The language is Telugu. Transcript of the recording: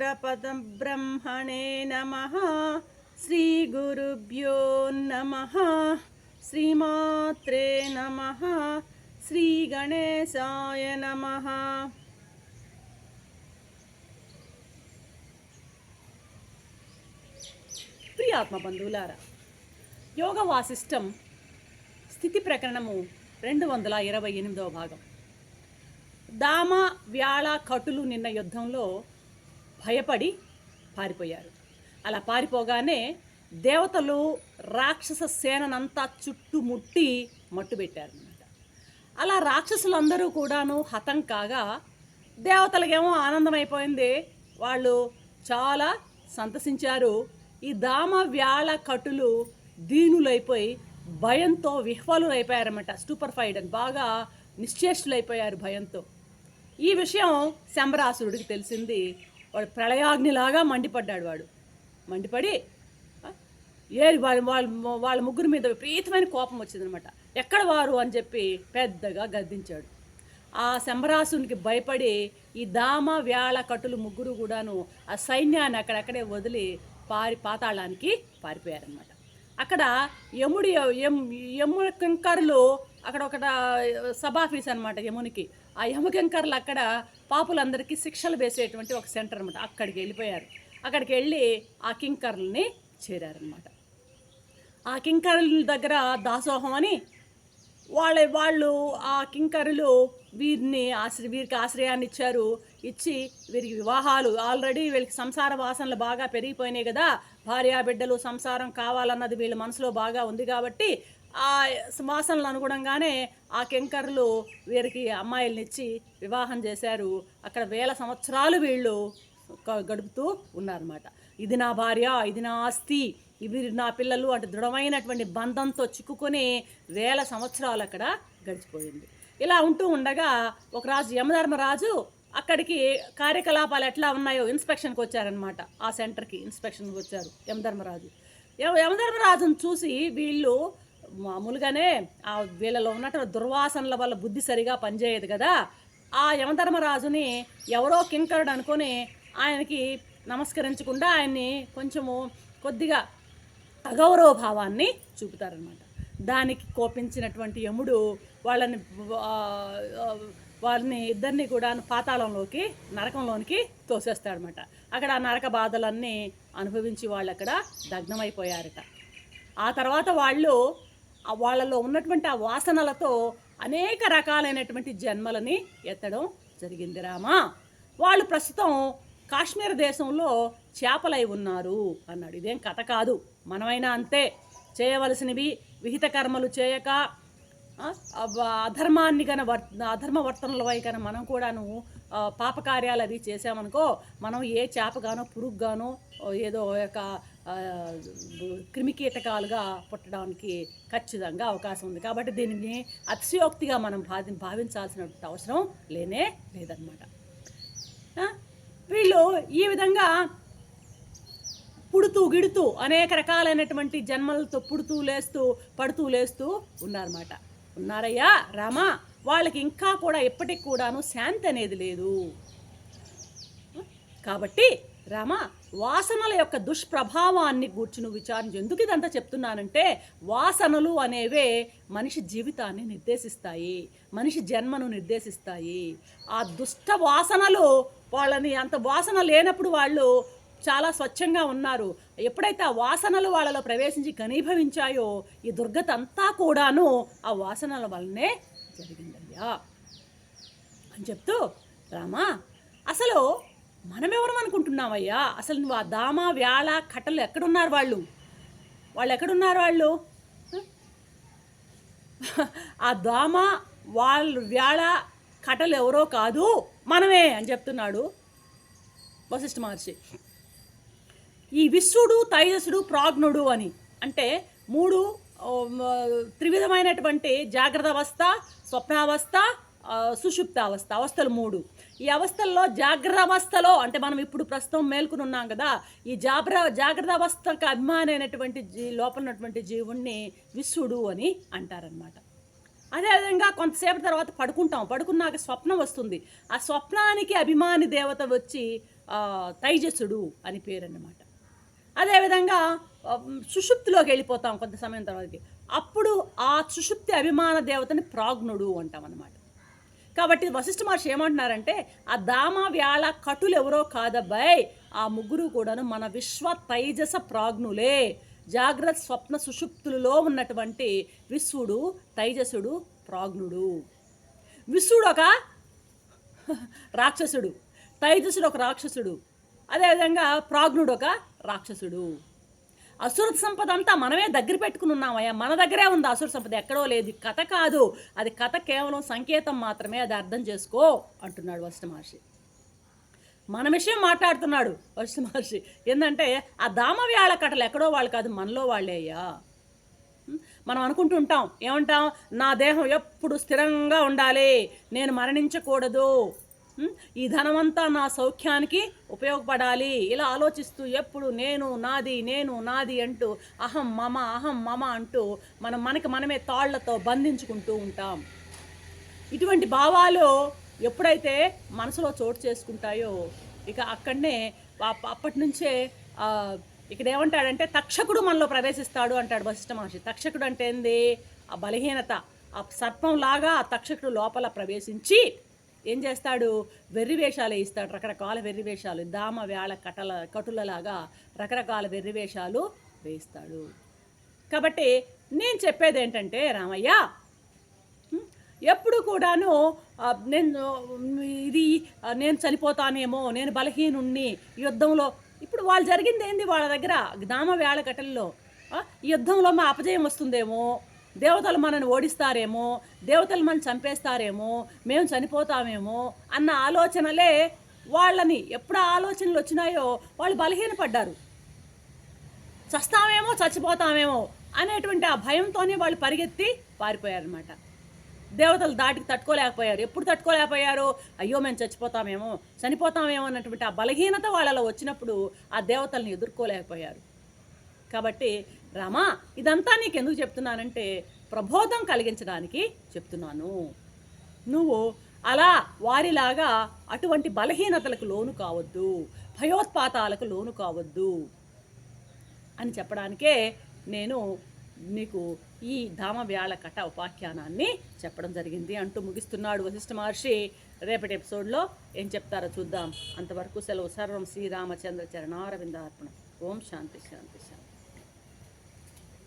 శ్రీమద్గురుపరబ్రహ్మణే నమః. శ్రీగురుభ్యో నమః. శ్రీమాత్రే నమః. శ్రీగణేశాయ నమః. ప్రియాత్మ బంధువులారా, యోగ వాసిష్టం స్థితి ప్రకరణము 228వ భాగం. దామ వ్యాళ కటులు నిన్న యుద్ధంలో భయపడి పారిపోయారు. అలా పారిపోగానే దేవతలు రాక్షస సేనంతా చుట్టుముట్టి మట్టుబెట్టారన్నమాట. అలా రాక్షసులందరూ కూడాను హతం కాగా దేవతలకేమో ఆనందమైపోయింది. వాళ్ళు చాలా సంతసించారు. ఈ దామ వ్యాళ కటులు దీనులైపోయి భయంతో విహ్వలులైపోయారన్నమాట. స్టూపర్ఫైడ్ అని బాగా నిశ్చేష్టులైపోయారు భయంతో. ఈ విషయం శంబరాసురుడికి తెలిసింది. వాడు ప్రళయాగ్నిలాగా మండిపడ్డాడు. వాడు మండిపడి వాళ్ళ ముగ్గురు మీద విపరీతమైన కోపం వచ్చిందనమాట. ఎక్కడ వారు అని చెప్పి పెద్దగా గద్దించాడు. ఆ శంబరాసునికి భయపడి ఈ దామ వ్యాళ కటులు ముగ్గురు కూడాను ఆ సైన్యాన్ని అక్కడక్కడే వదిలి పాతాళానికి పారిపోయారనమాట. అక్కడ యముకింకర్లు అక్కడ ఒక సబాఫీస్ అనమాట యమునికి. ఆ యమకింకర్లు అక్కడ పాపులందరికీ శిక్షలు వేసేటువంటి ఒక సెంటర్ అనమాట. అక్కడికి వెళ్ళిపోయారు. అక్కడికి వెళ్ళి ఆ కింకర్లని చేరారనమాట. ఆ కింకరుల దగ్గర దాసోహం అని వాళ్ళు ఆ కింకరులు వీరికి ఆశ్రయాన్ని ఇచ్చారు. ఇచ్చి వీరికి వివాహాలు ఆల్రెడీ వీళ్ళకి సంసార వాసనలు బాగా పెరిగిపోయినాయి కదా. భార్య బిడ్డలు సంసారం కావాలన్నది వీళ్ళ మనసులో బాగా ఉంది కాబట్టి ఆ వాసనలు అనుగుణంగానే ఆ కింకరులు వీరికి అమ్మాయిలనిచ్చి వివాహం చేశారు. అక్కడ 1000 సంవత్సరాలు వీళ్ళు గడుపుతూ ఉన్నారన్నమాట. ఇది నా భార్య, ఇది నా ఆస్తి, ఇవి నా పిల్లలు అంటే దృఢమైనటువంటి బంధంతో చిక్కుకొని 1000 సంవత్సరాలు అక్కడ గడిచిపోయింది. ఇలా ఉంటూ ఉండగా ఒక రాజు యమధర్మరాజు అక్కడికి కార్యకలాపాలు ఎట్లా ఉన్నాయో ఇన్స్పెక్షన్కి వచ్చారనమాట. ఆ సెంటర్కి ఇన్స్పెక్షన్కి వచ్చారు యమధర్మరాజు. యమధర్మరాజును చూసి వీళ్ళు మామూలుగానే ఆ వీళ్ళలో ఉన్నటువంటి దుర్వాసనల వల్ల బుద్ధి సరిగా పనిచేయదు కదా. ఆ యమధర్మరాజుని ఎవరో కింకరుడు అనుకొని ఆయనకి నమస్కరించకుండా ఆయన్ని కొంచెము కొద్దిగా అగౌరవ భావాన్ని చూపుతారనమాట. దానికి కోపించినటువంటి యముడు వాళ్ళని ఇద్దరిని కూడా పాతాళంలోకి నరకంలోనికి తోసేస్తాడనమాట. అక్కడ ఆ నరక బాధలన్నీ అనుభవించి వాళ్ళు అక్కడ దగ్నమైపోయారట. ఆ తర్వాత వాళ్ళలో ఉన్నటువంటి ఆ వాసనలతో అనేక రకాలైనటువంటి జన్మలని ఎత్తడం జరిగింది రామా. వాళ్ళు ప్రస్తుతం కాశ్మీర్ దేశంలో చేపలై ఉన్నారు అన్నాడు. ఇదేం కథ కాదు, మనమైనా అంతే. చేయవలసినవి విహిత కర్మలు చేయక అధర్మాన్ని అధర్మ వర్తనలపై కన మనం కూడాను పాపకార్యాలు అవి చేసామనుకో, మనం ఏ చేపగానో పురుగుగానో ఏదో ఒక క్రిమికీటకాలుగా పుట్టడానికి ఖచ్చితంగా అవకాశం ఉంది. కాబట్టి దీనిని అతిశయోక్తిగా మనం భావించాల్సిన అవసరం లేదన్నమాట. వీళ్ళు ఈ విధంగా పుడుతూ గిడుతూ అనేక రకాలైనటువంటి జన్మలతో పుడుతూ లేస్తూ పడుతూ లేస్తూ ఉన్నారయ్యా రామా. వాళ్ళకి ఇంకా కూడా ఎప్పటికి కూడాను శాంతి అనేది లేదు. కాబట్టి రామా, వాసనల యొక్క దుష్ప్రభావాన్ని గూర్చి నువ్వు విచారించు. ఎందుకు ఇదంతా చెప్తున్నానంటే, వాసనలు అనేవే మనిషి జీవితాన్ని నిర్దేశిస్తాయి, మనిషి జన్మను నిర్దేశిస్తాయి. ఆ దుష్ట వాసనలు వాళ్ళని అంత వాసన లేనప్పుడు వాళ్ళు చాలా స్వచ్ఛంగా ఉన్నారు. ఎప్పుడైతే ఆ వాసనలు వాళ్ళలో ప్రవేశించి ఘనీభవించాయో ఈ దుర్గతి అంతా కూడాను ఆ వాసనల వల్లనే జరిగిందయ్యా అని చెప్తూ, రామా అసలు మనమెవరం అనుకుంటున్నామయ్యా? అసలు నువ్వు ఆ దామ వ్యాళ కట్టలు ఎక్కడున్నారు? వాళ్ళు ఎక్కడున్నారు? ఆ దామ వ్యాళ కట్టలు ఎవరో కాదు, మనమే అని చెప్తున్నాడు వశిష్ఠ మహర్షి. ఈ విశ్వడు, తైజసుడు, ప్రాజ్ఞుడు అని అంటే 3 త్రివిధమైనటువంటి జాగ్రత్త అవస్థ, స్వప్నావస్థ, సుషుప్తావస్థ అవస్థలు 3. ఈ అవస్థల్లో జాగ్రత్త అవస్థలో అంటే మనం ఇప్పుడు ప్రస్తుతం మేల్కొని ఉన్నాం కదా, ఈ జాగ్రత్త అవస్థకు అభిమానమైనటువంటి లోపల ఉన్నటువంటి జీవుణ్ణి విశ్వడు అని అంటారనమాట. అదేవిధంగా కొంతసేపటి తర్వాత పడుకున్నాక స్వప్నం వస్తుంది. ఆ స్వప్నానికి అభిమాని దేవత వచ్చి తైజసుడు అని పేరు అన్నమాట. అదేవిధంగా సుషుప్తిలోకి వెళ్ళిపోతాం కొంత సమయం తర్వాతకి. అప్పుడు ఆ సుషుప్తి అభిమాన దేవతని ప్రాజ్ఞుడు అంటాం అన్నమాట. కాబట్టి వశిష్ఠ మహర్షి ఏమంటున్నారంటే, ఆ దామ వ్యాళ కటులు ఎవరో కాదబ్బాయ్, ఆ ముగ్గురు కూడాను మన విశ్వ తైజస ప్రాజ్ఞులే. జాగ్రత్త స్వప్న సుషుప్తులలో ఉన్నటువంటి విశ్వడు తైజసుడు ప్రాజ్ఞుడు. విశ్వడు ఒక రాక్షసుడు, తైజసుడు ఒక రాక్షసుడు, అదేవిధంగా ప్రాజ్ఞుడు ఒక రాక్షసుడు. అసుర సంపద అంతా మనమే దగ్గర పెట్టుకుని ఉన్నామయ్యా, మన దగ్గరే ఉంది అసుర సంపద, ఎక్కడో లేదు. కథ కాదు, అది కథ కేవలం సంకేతం మాత్రమే, అది అర్థం చేసుకో అంటున్నాడు వశిష్ఠ మహర్షి. మన విషయం మాట్లాడుతున్నాడు వశిష్ఠ మహర్షి. ఏంటంటే ఆ దామవ్యాళ కట్టలు ఎక్కడో వాళ్ళు కాదు, మనలో వాళ్ళే అయ్యా. మనం అనుకుంటూ ఉంటాం, ఏమంటాం, నా దేహం ఎప్పుడు స్థిరంగా ఉండాలి, నేను మరణించకూడదు, ఈ ధనమంతా నా సౌఖ్యానికి ఉపయోగపడాలి, ఇలా ఆలోచిస్తూ ఎప్పుడు నేను నాది అంటూ అహం మమ అంటూ మనకి మనమే తాళ్లతో బంధించుకుంటూ ఉంటాం. ఇటువంటి భావాలు ఎప్పుడైతే మనసులో చోటు చేసుకుంటాయో ఇక అక్కడనే అప్పటి నుంచే ఇక్కడ ఏమంటాడంటే తక్షకుడు మనలో ప్రవేశిస్తాడు అంటాడు వశిష్ఠ మహర్షి. తక్షకుడు అంటే ఏంది? ఆ బలహీనత, ఆ సర్పంలాగా ఆ తక్షకుడు లోపల ప్రవేశించి ఏం చేస్తాడు? వెర్రివేషాలు వేయిస్తాడు, రకరకాల వెర్రివేషాలు, దామ వేళ కటులలాగా రకరకాల వెర్రివేషాలు వేయిస్తాడు. కాబట్టి నేను చెప్పేది ఏంటంటే రామయ్య, ఎప్పుడు కూడాను నేను చనిపోతానేమో, నేను బలహీనుణ్ణి యుద్ధంలో, ఇప్పుడు వాళ్ళు జరిగింది ఏంది, వాళ్ళ దగ్గర దామ వేళ కట్టల్లో ఈ యుద్ధంలో మా అపజయం వస్తుందేమో, దేవతలు మనని ఓడిస్తారేమో, దేవతలు మనం చంపేస్తారేమో, మేము చనిపోతామేమో అన్న ఆలోచనలే వాళ్ళని, ఎప్పుడు ఆలోచనలు వచ్చినాయో వాళ్ళు బలహీనపడ్డారు. చస్తామేమో చచ్చిపోతామేమో అనేటువంటి ఆ భయంతోనే వాళ్ళు పరిగెత్తి పారిపోయారనమాట. దేవతలు దాటికి తట్టుకోలేకపోయారు. ఎప్పుడు తట్టుకోలేకపోయారు? అయ్యో మేము చనిపోతామేమో అన్నటువంటి ఆ బలహీనత వాళ్ళలో వచ్చినప్పుడు ఆ దేవతల్ని ఎదుర్కోలేకపోయారు. కాబట్టి రామా, ఇదంతా నీకు ఎందుకు చెప్తున్నానంటే ప్రబోధం కలిగించడానికి చెప్తున్నాను. నువ్వు అలా వారిలాగా అటువంటి బలహీనతలకు లోను కావద్దు, భయోత్పాతాలకు లోను కావద్దు అని చెప్పడానికే నేను నీకు ఈ దామవ్యాళ కథ ఉపాఖ్యానాన్ని చెప్పడం జరిగింది అంటూ ముగిస్తున్నాడు వశిష్ఠ మహర్షి. రేపటి ఎపిసోడ్లో ఏం చెప్తారో చూద్దాం. అంతవరకు సెలవు. సర్వం శ్రీరామచంద్ర చరణారవిందార్పణ. ఓం శాంతి శాంతి.